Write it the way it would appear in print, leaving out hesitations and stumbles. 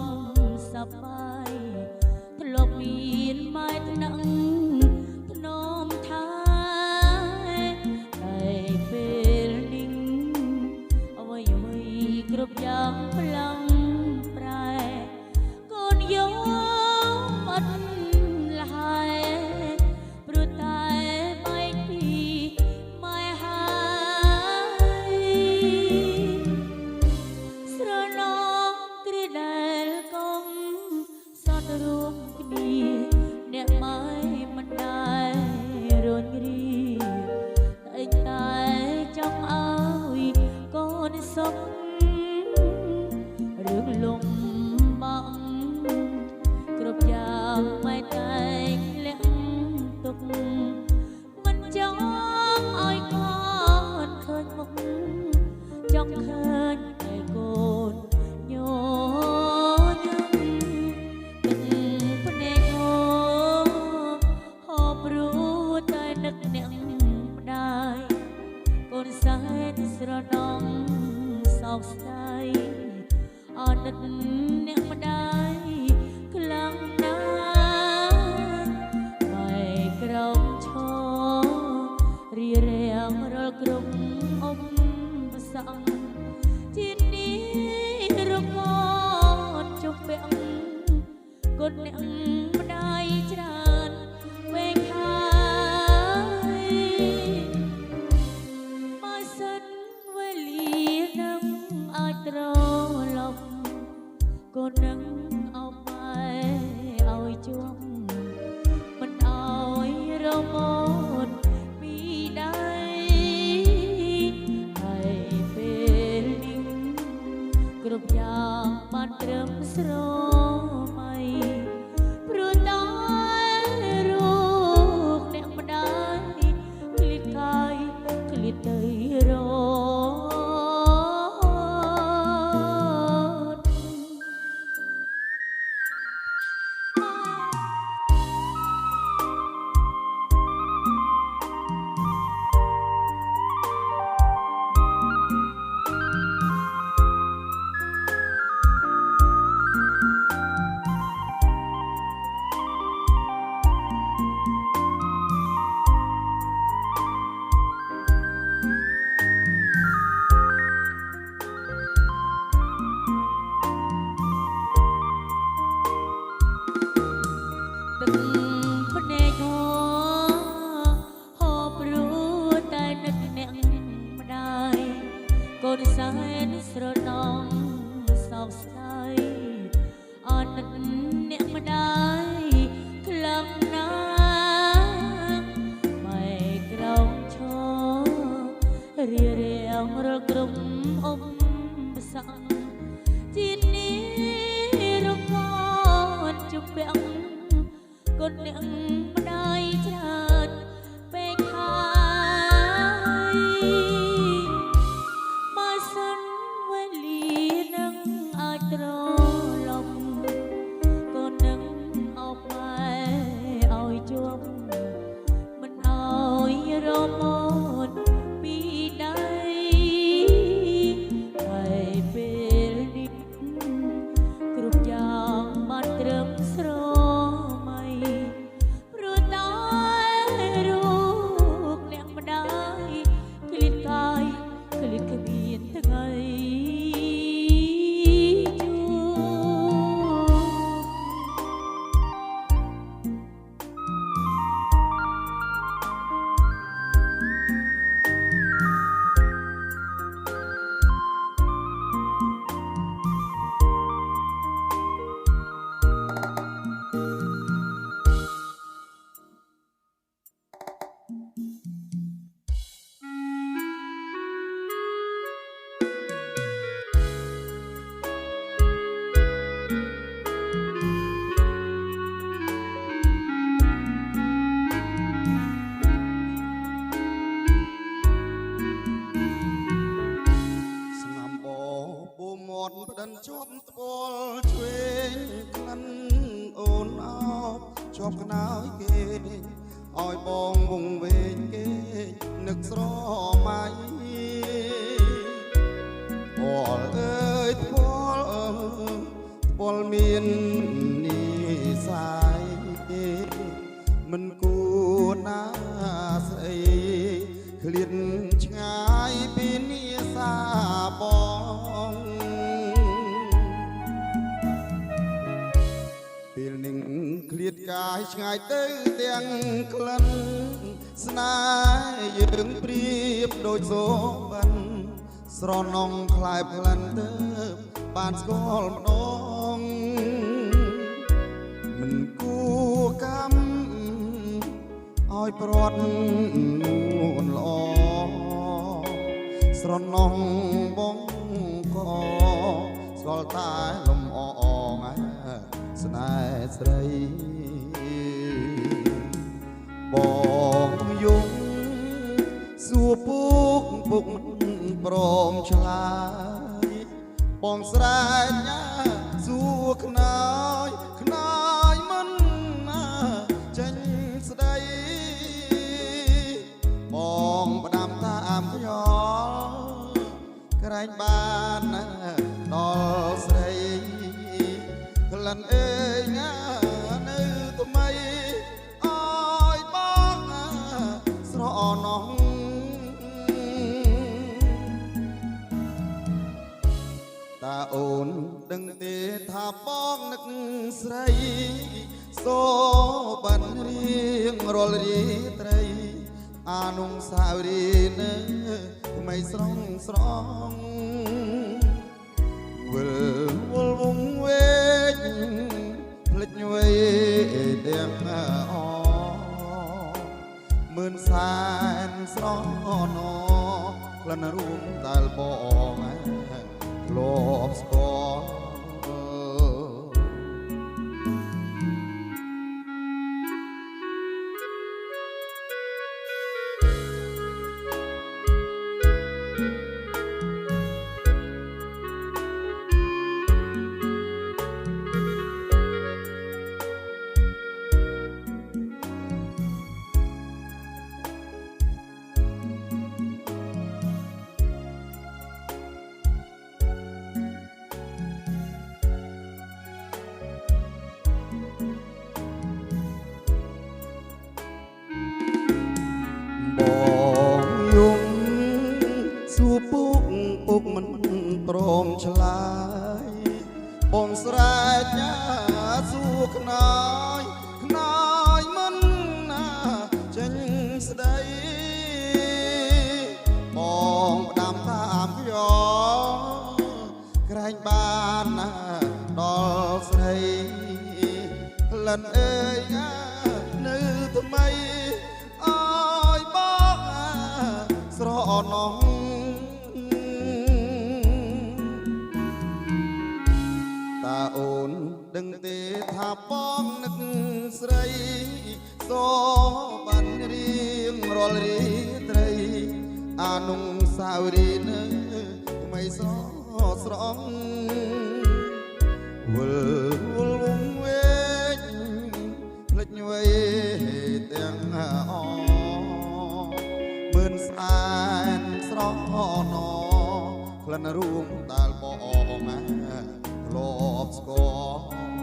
មសប្បាយធ្លាប់មានម៉ែថ្នាក់ភ្នំថាតែពេលនេះអ្វីអ្វីគ្រប់យ៉ាងផ្លាំងប្រែកូនយកអត់លហើយព្រោះតែបែកពីម៉ែហើយស្រណងគ្រាដែលកុំសតរួមគ្នាអ្នកម៉ែមិនដែលរញរីតែតែចង់ឲ្យកូនសុខរឿងលំបាកគ្រប់យ៉ាងមិនតែងលាក់ទុកមិនចង់ឲ្យកូនឃើញមុខចង់ឃើញតែកូនញញឹមទឹកភ្នែកហូបរួចតែនឹកអ្នកម្ដាយកូនសែនស្រណងសោកស្ដាយអណិតអ្នកម្ដាយខ្លាំងណាស់បែកក្រោមឈររៀបរៀងរាល់គ្រប់អុំសង្ឃជាតិនេះរកូនជុំពាក់កូនអ្នកម្ដាយច្រើនវែងហើយបើសិនវេលានឹងអាចត្រឡប់កូននឹងអោបម៉ែឲ្យជាប់មិនឲ្យរមាត់ពីដៃហើយពេលនេះគ្រប់យ៉ាងបានត្រឹមស្រមៃព្រោះតែរូបអ្នកម្ដាយឃ្លាតកាយឃ្លាតទៅរទឹកភ្នែកហូបរួចតែនឹកអ្នកម្ដាយកូនសែនស្រណងសោកស្ដាយអណិតអ្នកម្ដាយខ្លាំងណាស់បែកក្រោមឈររៀបរៀងរាល់គ្រប់អុំសង្ឃជាតិនេះរកូនជុំពាក់កូនអ្នកម្ដាយច្រើនពេកហើយបើសិនវេលានឹងអាចត្រឡប់កូននឹងអោបម៉ែឲ្យជាប់មិនឲ្យរមាត់ពីដៃហើយពេលនេះគ្រប់យ៉ាងបានត្រឹមស្រមៃព្រោះតែរូបអ្នកម្ដាយឃ្លាតកាយឃ្លាតគ្មានថ្ងៃជួផ្ដិនជាប់ត្បល់ឆ្វេងក្លិនអូនអោបជាប់ខ្នើយគេឲ្យបងវងវែងគេនឹកស្រមៃបលអើយបលប ពលមាននិសាយមិនគួរណាស្អីឃ្លាតឆ្ងាយពីនិសាបងពេលនឹងឃ្លាតកាយឆ្ងាយទៅទាំងក្លិនស្នេហ៍យើងប្រៀបដូចសូបិនស្រណងคล้ายផ្លិនទៅបានស្គាល់ម្ដងមិនគួរកម្មឲ្យប្រត់នួនល្អស្រណងបងក៏ស្គាល់តែលំអងស្នេហ៍ស្រីបងយំសួរពុកមិនព្រមឆ្លើយបងស្រែកណាសួរខ្នើយមិនណាចេញស្ដីបងផ្ដាំតាមខ្យល់ក្រែងបានណាដល់ស្រីក្លិនអើយណានៅថ្មីអើយបងស្រណោះតាអូនដឹងទេថាបងនឹកស្រីសូបានរៀងរាល់រាត្រីអានុសាវរីយ៍នៅថ្មីស្រងវិលវល់វងវែងភ្លេចវេទាំងអមឿនសែនស្រណោក្លិនរួមតែលបងធ្លាប់ស្គាល់ពុកមិនព្រមឆ្លើយបងស្រែកណាសួរខ្នើយមិនណាចេញស្ដីបងផ្ដាំតាមខ្យល់ក្រែងបានណាដល់ស្រីក្លិនអើយណានៅថ្មីអើយបងស្រណោះតាអូនដឹងទេថាបងនឹកស្រីសូបានរៀងរាល់រាត្រីអានុសាវរីយ៍នៅថ្មីស្រងវិលវងវែងភ្លេចវេទាំងអមឿនស្អាតស្រណោក្លិនរួមតាលបងណាធ្លាប់ស្គាល់